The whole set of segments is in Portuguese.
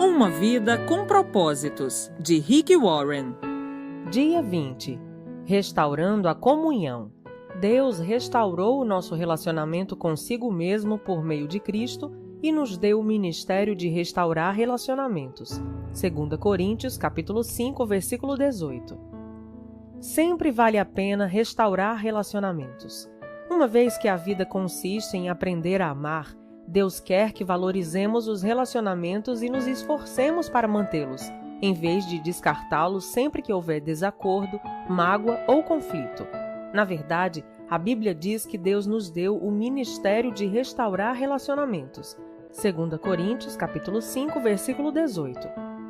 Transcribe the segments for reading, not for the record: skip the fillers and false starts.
Uma vida com propósitos, de Rick Warren. Dia 20. Restaurando a comunhão. Deus restaurou o nosso relacionamento consigo mesmo por meio de Cristo e nos deu o ministério de restaurar relacionamentos. 2 Coríntios, capítulo 5, versículo 18. Sempre vale a pena restaurar relacionamentos. Uma vez que a vida consiste em aprender a amar, Deus quer que valorizemos os relacionamentos e nos esforcemos para mantê-los, em vez de descartá-los sempre que houver desacordo, mágoa ou conflito. Na verdade, a Bíblia diz que Deus nos deu o ministério de restaurar relacionamentos. 2 Coríntios, capítulo 5, versículo 18.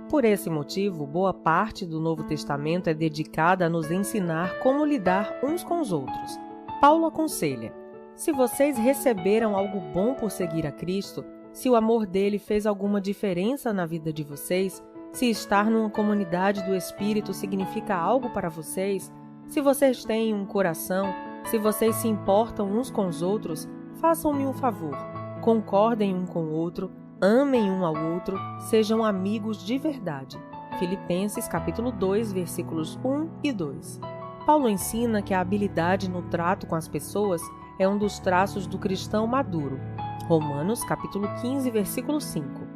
Por esse motivo, boa parte do Novo Testamento é dedicada a nos ensinar como lidar uns com os outros. Paulo aconselha: se vocês receberam algo bom por seguir a Cristo, se o amor dele fez alguma diferença na vida de vocês, se estar numa comunidade do Espírito significa algo para vocês, se vocês têm um coração, se vocês se importam uns com os outros, façam-me um favor. Concordem um com o outro, amem um ao outro, sejam amigos de verdade. Filipenses capítulo 2, versículos 1 e 2. Paulo ensina que a habilidade no trato com as pessoas é um dos traços do cristão maduro. Romanos capítulo 15, versículo 5.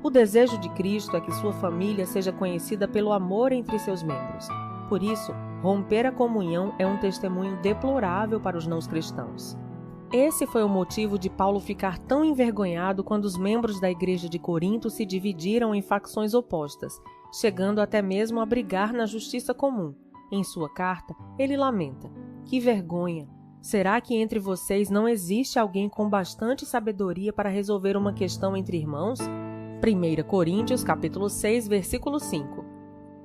O desejo de Cristo é que sua família seja conhecida pelo amor entre seus membros. Por isso, romper a comunhão é um testemunho deplorável para os não-cristãos. Esse foi o motivo de Paulo ficar tão envergonhado quando os membros da igreja de Corinto se dividiram em facções opostas, chegando até mesmo a brigar na justiça comum. Em sua carta, ele lamenta: que vergonha! Será que entre vocês não existe alguém com bastante sabedoria para resolver uma questão entre irmãos? 1 Coríntios, capítulo 6, versículo 5.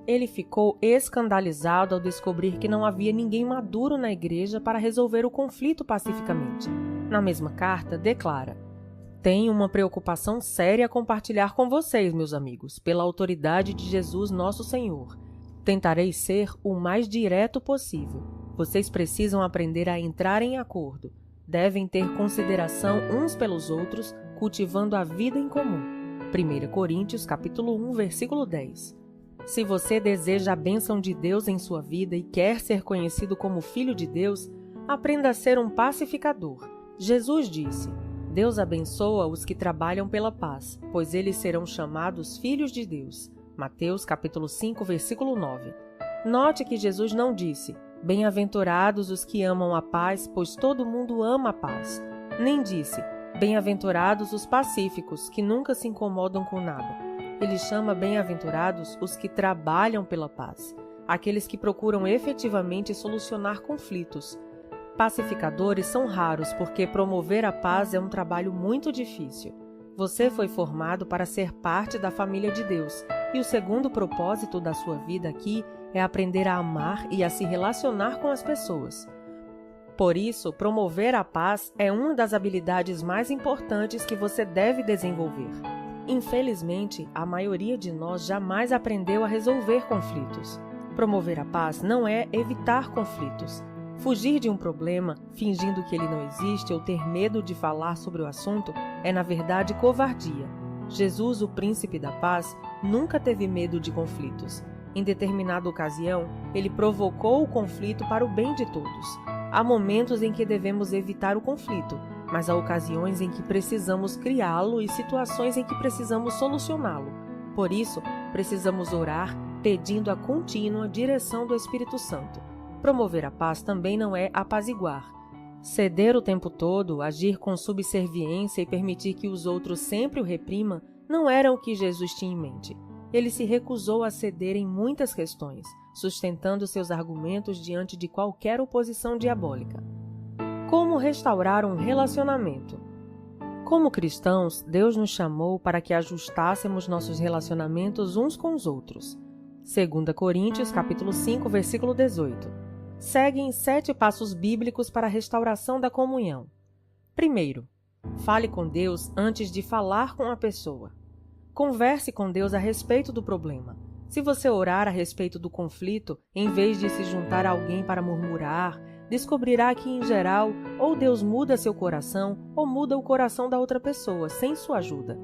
Ele ficou escandalizado ao descobrir que não havia ninguém maduro na igreja para resolver o conflito pacificamente. Na mesma carta, declara: tenho uma preocupação séria a compartilhar com vocês, meus amigos, pela autoridade de Jesus nosso Senhor. Tentarei ser o mais direto possível. Vocês precisam aprender a entrar em acordo. Devem ter consideração uns pelos outros, cultivando a vida em comum. 1 Coríntios, capítulo 1, versículo 10. Se você deseja a bênção de Deus em sua vida e quer ser conhecido como filho de Deus, aprenda a ser um pacificador. Jesus disse: Deus abençoa os que trabalham pela paz, pois eles serão chamados filhos de Deus. Mateus capítulo 5, versículo 9. Note que Jesus não disse: bem-aventurados os que amam a paz, pois todo mundo ama a paz. Nem disse: bem-aventurados os pacíficos, que nunca se incomodam com nada. Ele chama bem-aventurados os que trabalham pela paz, aqueles que procuram efetivamente solucionar conflitos. Pacificadores são raros porque promover a paz é um trabalho muito difícil. Você foi formado para ser parte da família de Deus, e o segundo propósito da sua vida aqui é aprender a amar e a se relacionar com as pessoas. Por isso, promover a paz é uma das habilidades mais importantes que você deve desenvolver. Infelizmente, a maioria de nós jamais aprendeu a resolver conflitos. Promover a paz não é evitar conflitos. Fugir de um problema, fingindo que ele não existe ou ter medo de falar sobre o assunto, é na verdade covardia. Jesus, o príncipe da paz, nunca teve medo de conflitos. Em determinada ocasião, ele provocou o conflito para o bem de todos. Há momentos em que devemos evitar o conflito, mas há ocasiões em que precisamos criá-lo e situações em que precisamos solucioná-lo. Por isso, precisamos orar, pedindo a contínua direção do Espírito Santo. Promover a paz também não é apaziguar. Ceder o tempo todo, agir com subserviência e permitir que os outros sempre o reprimam, não era o que Jesus tinha em mente. Ele se recusou a ceder em muitas questões, sustentando seus argumentos diante de qualquer oposição diabólica. Como restaurar um relacionamento? Como cristãos, Deus nos chamou para que ajustássemos nossos relacionamentos uns com os outros. 2 Coríntios, capítulo 5, versículo 18. Seguem 7 passos bíblicos para a restauração da comunhão. Primeiro, fale com Deus antes de falar com a pessoa. Converse com Deus a respeito do problema. Se você orar a respeito do conflito, em vez de se juntar a alguém para murmurar, descobrirá que, em geral, ou Deus muda seu coração ou muda o coração da outra pessoa, sem sua ajuda.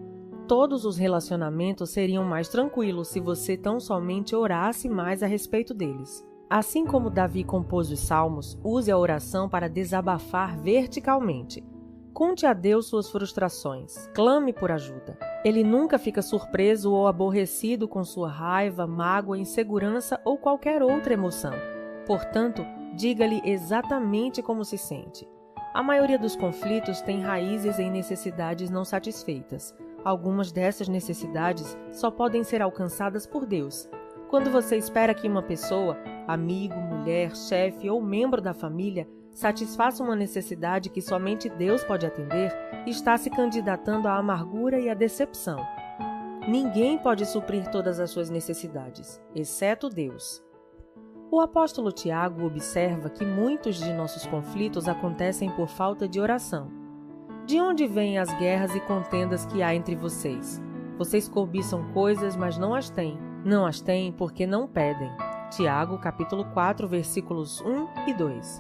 Todos os relacionamentos seriam mais tranquilos se você tão somente orasse mais a respeito deles. Assim como Davi compôs os salmos, use a oração para desabafar verticalmente. Conte a Deus suas frustrações, clame por ajuda. Ele nunca fica surpreso ou aborrecido com sua raiva, mágoa, insegurança ou qualquer outra emoção. Portanto, diga-lhe exatamente como se sente. A maioria dos conflitos tem raízes em necessidades não satisfeitas. Algumas dessas necessidades só podem ser alcançadas por Deus. Quando você espera que uma pessoa, amigo, mulher, chefe ou membro da família, satisfaça uma necessidade que somente Deus pode atender, está se candidatando à amargura e à decepção. Ninguém pode suprir todas as suas necessidades, exceto Deus. O apóstolo Tiago observa que muitos de nossos conflitos acontecem por falta de oração. De onde vêm as guerras e contendas que há entre vocês? Vocês cobiçam coisas, mas não as têm. Não as têm porque não pedem. Tiago, capítulo 4, versículos 1 e 2.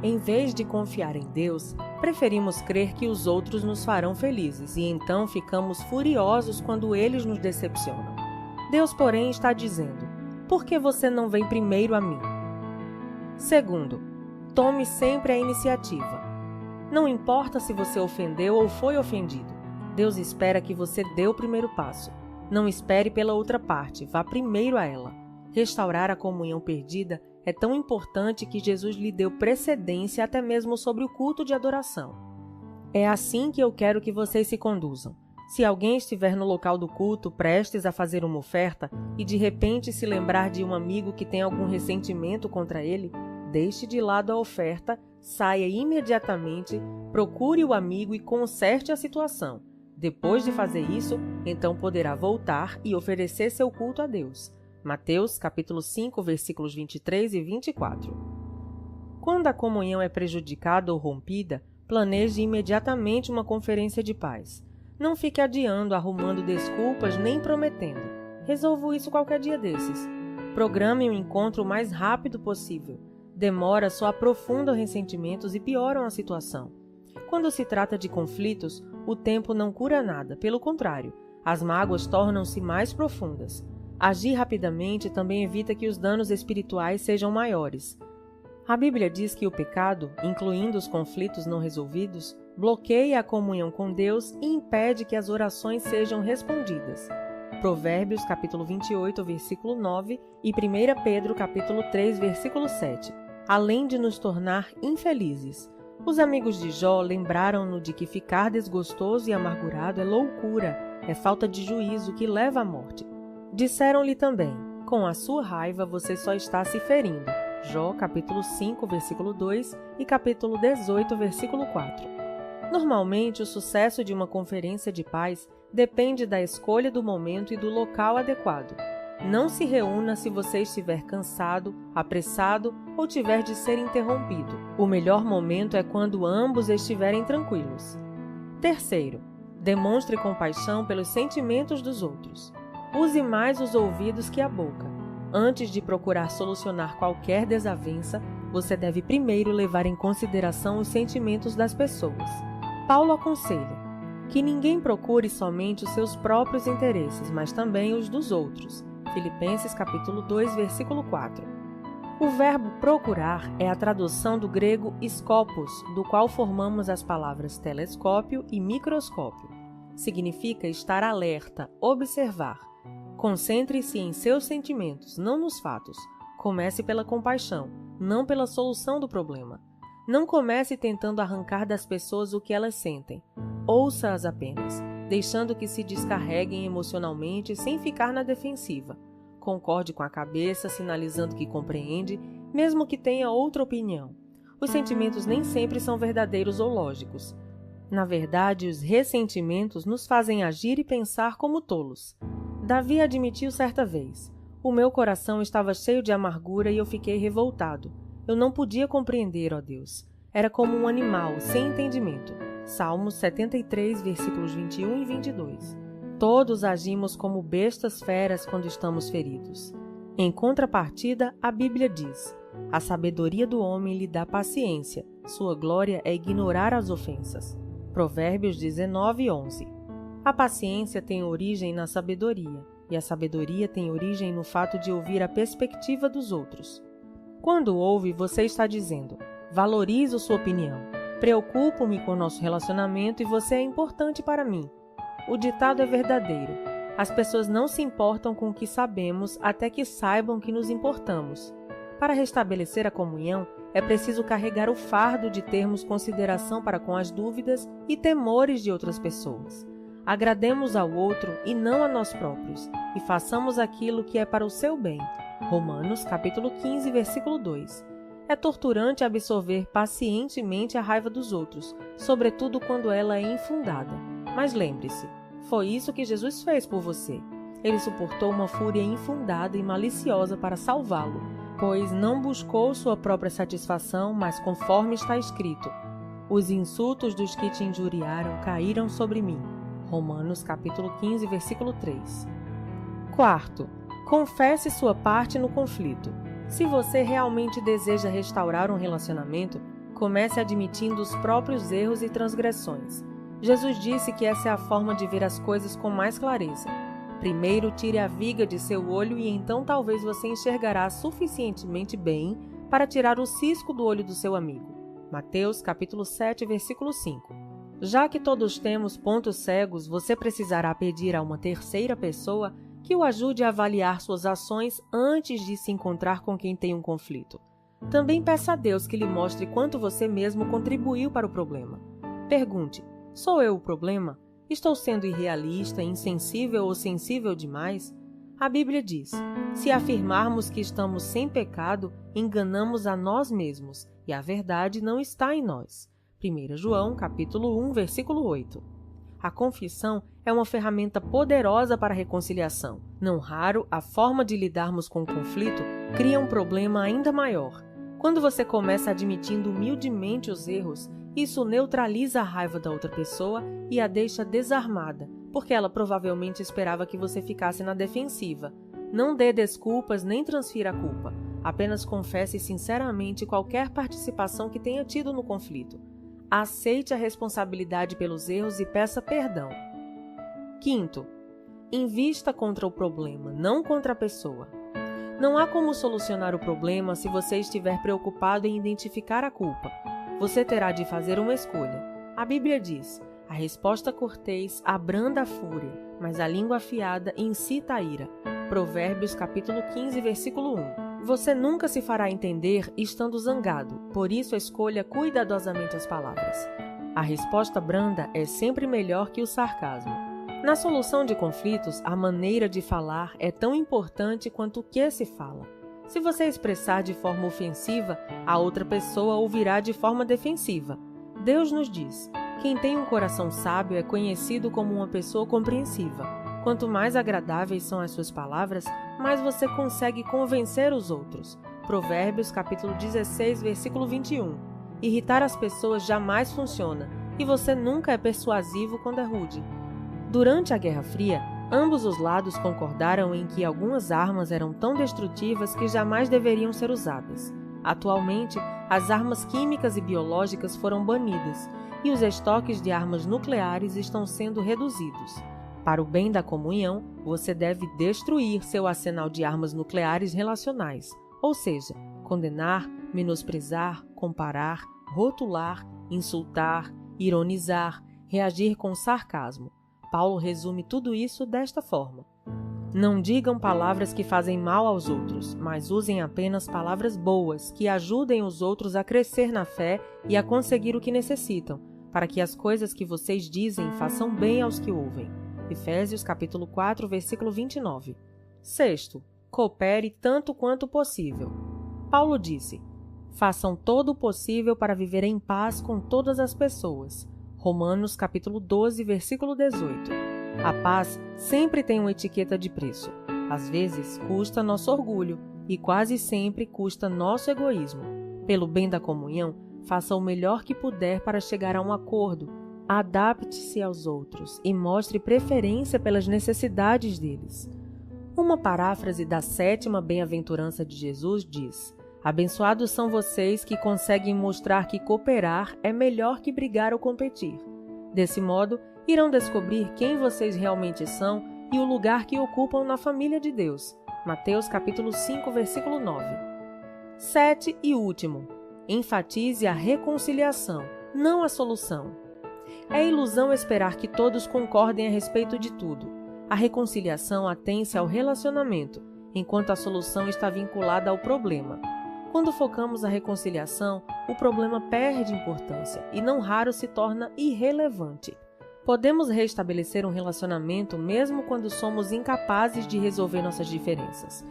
Em vez de confiar em Deus, preferimos crer que os outros nos farão felizes e então ficamos furiosos quando eles nos decepcionam. Deus, porém, está dizendo: por que você não vem primeiro a mim? Segundo, tome sempre a iniciativa. Não importa se você ofendeu ou foi ofendido. Deus espera que você dê o primeiro passo. Não espere pela outra parte, vá primeiro a ela. Restaurar a comunhão perdida é tão importante que Jesus lhe deu precedência até mesmo sobre o culto de adoração. É assim que eu quero que vocês se conduzam. Se alguém estiver no local do culto, prestes a fazer uma oferta, e de repente se lembrar de um amigo que tem algum ressentimento contra ele, deixe de lado a oferta, saia imediatamente, procure o amigo e conserte a situação. Depois de fazer isso, então poderá voltar e oferecer seu culto a Deus. Mateus, capítulo 5, versículos 23 e 24. Quando a comunhão é prejudicada ou rompida, planeje imediatamente uma conferência de paz. Não fique adiando, arrumando desculpas, nem prometendo. Resolvo isso qualquer dia desses. Programe um encontro o mais rápido possível. Demora só aprofunda os ressentimentos e pioram a situação. Quando se trata de conflitos, o tempo não cura nada, pelo contrário, as mágoas tornam-se mais profundas. Agir rapidamente também evita que os danos espirituais sejam maiores. A Bíblia diz que o pecado, incluindo os conflitos não resolvidos, bloqueia a comunhão com Deus e impede que as orações sejam respondidas. Provérbios, capítulo 28, versículo 9 e 1 Pedro, capítulo 3, versículo 7. Além de nos tornar infelizes. Os amigos de Jó lembraram-no de que ficar desgostoso e amargurado é loucura, é falta de juízo que leva à morte. Disseram-lhe também: com a sua raiva você só está se ferindo. Jó, capítulo 5, versículo 2 e capítulo 18, versículo 4. Normalmente, o sucesso de uma conferência de paz depende da escolha do momento e do local adequado. Não se reúna se você estiver cansado, apressado ou tiver de ser interrompido. O melhor momento é quando ambos estiverem tranquilos. Terceiro, demonstre compaixão pelos sentimentos dos outros. Use mais os ouvidos que a boca. Antes de procurar solucionar qualquer desavença, você deve primeiro levar em consideração os sentimentos das pessoas. Paulo aconselha que ninguém procure somente os seus próprios interesses, mas também os dos outros. Filipenses capítulo 2, versículo 4. O verbo procurar é a tradução do grego skopos, do qual formamos as palavras telescópio e microscópio. Significa estar alerta, observar. Concentre-se em seus sentimentos, não nos fatos. Comece pela compaixão, não pela solução do problema. Não comece tentando arrancar das pessoas o que elas sentem. Ouça-as apenas, deixando que se descarreguem emocionalmente sem ficar na defensiva. Concorde com a cabeça, sinalizando que compreende, mesmo que tenha outra opinião. Os sentimentos nem sempre são verdadeiros ou lógicos. Na verdade, os ressentimentos nos fazem agir e pensar como tolos. Davi admitiu certa vez: o meu coração estava cheio de amargura e eu fiquei revoltado. Eu não podia compreender, ó Deus. Era como um animal, sem entendimento. Salmos 73, versículos 21 e 22. Todos agimos como bestas feras quando estamos feridos. Em contrapartida, a Bíblia diz: a sabedoria do homem lhe dá paciência, sua glória é ignorar as ofensas. Provérbios 19, 11. A paciência tem origem na sabedoria, e a sabedoria tem origem no fato de ouvir a perspectiva dos outros. Quando ouve, você está dizendo: valorizo sua opinião, preocupo-me com o nosso relacionamento e você é importante para mim. O ditado é verdadeiro. As pessoas não se importam com o que sabemos até que saibam que nos importamos. Para restabelecer a comunhão, é preciso carregar o fardo de termos consideração para com as dúvidas e temores de outras pessoas. Agrademos ao outro e não a nós próprios, e façamos aquilo que é para o seu bem. Romanos, capítulo 15, versículo 2. É torturante absorver pacientemente a raiva dos outros, sobretudo quando ela é infundada. Mas lembre-se, foi isso que Jesus fez por você. Ele suportou uma fúria infundada e maliciosa para salvá-lo, pois não buscou sua própria satisfação, mas conforme está escrito: os insultos dos que te injuriaram caíram sobre mim. Romanos capítulo 15, versículo 3. Quarto, confesse sua parte no conflito. Se você realmente deseja restaurar um relacionamento, comece admitindo os próprios erros e transgressões. Jesus disse que essa é a forma de ver as coisas com mais clareza. Primeiro, tire a viga de seu olho e então talvez você enxergará suficientemente bem para tirar o cisco do olho do seu amigo. Mateus capítulo 7, versículo 5. Já que todos temos pontos cegos, você precisará pedir a uma terceira pessoa que o ajude a avaliar suas ações antes de se encontrar com quem tem um conflito. Também peça a Deus que lhe mostre quanto você mesmo contribuiu para o problema. Pergunte: sou eu o problema? Estou sendo irrealista, insensível ou sensível demais? A Bíblia diz: se afirmarmos que estamos sem pecado, enganamos a nós mesmos, e a verdade não está em nós. 1 João, capítulo 1, versículo 8. A confissão é uma ferramenta poderosa para a reconciliação. Não raro, a forma de lidarmos com o conflito cria um problema ainda maior. Quando você começa admitindo humildemente os erros, isso neutraliza a raiva da outra pessoa e a deixa desarmada, porque ela provavelmente esperava que você ficasse na defensiva. Não dê desculpas nem transfira a culpa. Apenas confesse sinceramente qualquer participação que tenha tido no conflito. Aceite a responsabilidade pelos erros e peça perdão. Quinto, invista contra o problema, não contra a pessoa. Não há como solucionar o problema se você estiver preocupado em identificar a culpa. Você terá de fazer uma escolha. A Bíblia diz: a resposta cortês abranda a fúria, mas a língua afiada incita a ira. Provérbios capítulo 15, versículo 1. Você nunca se fará entender estando zangado, por isso escolha cuidadosamente as palavras. A resposta branda é sempre melhor que o sarcasmo. Na solução de conflitos, a maneira de falar é tão importante quanto o que se fala. Se você expressar de forma ofensiva, a outra pessoa ouvirá de forma defensiva. Deus nos diz: quem tem um coração sábio é conhecido como uma pessoa compreensiva. Quanto mais agradáveis são as suas palavras, mais você consegue convencer os outros. Provérbios capítulo 16, versículo 21. Irritar as pessoas jamais funciona, e você nunca é persuasivo quando é rude. Durante a Guerra Fria, ambos os lados concordaram em que algumas armas eram tão destrutivas que jamais deveriam ser usadas. Atualmente, as armas químicas e biológicas foram banidas, e os estoques de armas nucleares estão sendo reduzidos. Para o bem da comunhão, você deve destruir seu arsenal de armas nucleares relacionais, ou seja, condenar, menosprezar, comparar, rotular, insultar, ironizar, reagir com sarcasmo. Paulo resume tudo isso desta forma: não digam palavras que fazem mal aos outros, mas usem apenas palavras boas que ajudem os outros a crescer na fé e a conseguir o que necessitam, para que as coisas que vocês dizem façam bem aos que ouvem. Efésios capítulo 4, versículo 29. Sexto, coopere tanto quanto possível. Paulo disse: façam todo o possível para viver em paz com todas as pessoas. Romanos capítulo 12, versículo 18. A paz sempre tem uma etiqueta de preço. Às vezes custa nosso orgulho e quase sempre custa nosso egoísmo. Pelo bem da comunhão, faça o melhor que puder para chegar a um acordo. Adapte-se aos outros e mostre preferência pelas necessidades deles. Uma paráfrase da 7ª bem-aventurança de Jesus diz: abençoados são vocês que conseguem mostrar que cooperar é melhor que brigar ou competir. Desse modo, Irão descobrir quem vocês realmente são e o lugar que ocupam na família de Deus. Mateus capítulo 5, versículo 9. 7 e último. Enfatize a reconciliação, não a solução. É ilusão esperar que todos concordem a respeito de tudo. A reconciliação atém-se ao relacionamento, enquanto a solução está vinculada ao problema. Quando focamos a reconciliação, o problema perde importância e não raro se torna irrelevante. Podemos restabelecer um relacionamento mesmo quando somos incapazes de resolver nossas diferenças.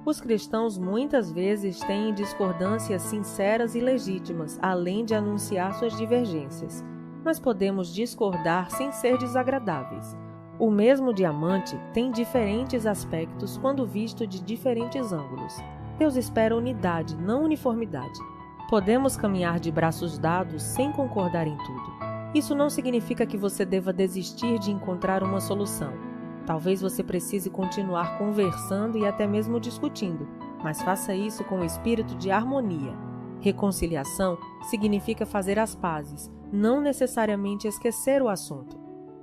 Os cristãos muitas vezes têm discordâncias sinceras e legítimas, além de anunciar suas divergências. Mas podemos discordar sem ser desagradáveis. O mesmo diamante tem diferentes aspectos quando visto de diferentes ângulos. Deus espera unidade, não uniformidade. Podemos caminhar de braços dados sem concordar em tudo. Isso não significa que você deva desistir de encontrar uma solução. Talvez você precise continuar conversando e até mesmo discutindo, mas faça isso com o espírito de harmonia. Reconciliação significa fazer as pazes, não necessariamente esquecer o assunto.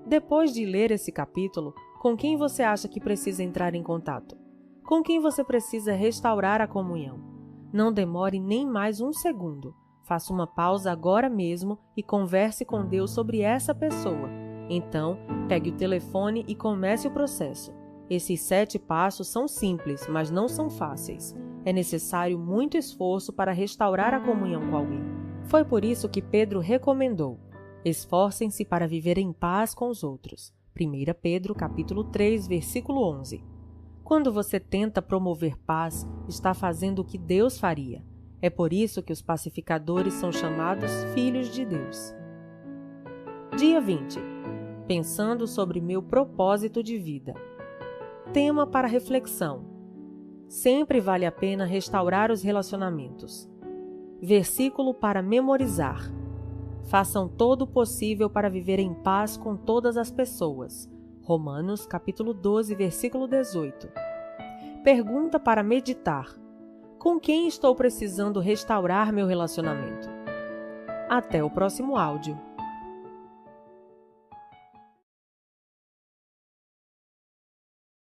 Depois de ler esse capítulo, com quem você acha que precisa entrar em contato? Com quem você precisa restaurar a comunhão? Não demore nem mais um segundo. Faça uma pausa agora mesmo e converse com Deus sobre essa pessoa. Então, pegue o telefone e comece o processo. Esses 7 passos são simples, mas não são fáceis. É necessário muito esforço para restaurar a comunhão com alguém. Foi por isso que Pedro recomendou: esforcem-se para viver em paz com os outros. 1 Pedro capítulo 3, versículo 11. Quando você tenta promover paz, está fazendo o que Deus faria. É por isso que os pacificadores são chamados filhos de Deus. Dia 20. Pensando sobre meu propósito de vida. Tema para reflexão. Sempre vale a pena restaurar os relacionamentos. Versículo para memorizar. Façam todo o possível para viver em paz com todas as pessoas. Romanos capítulo 12, versículo 18. Pergunta para meditar. Com quem estou precisando restaurar meu relacionamento? Até o próximo áudio.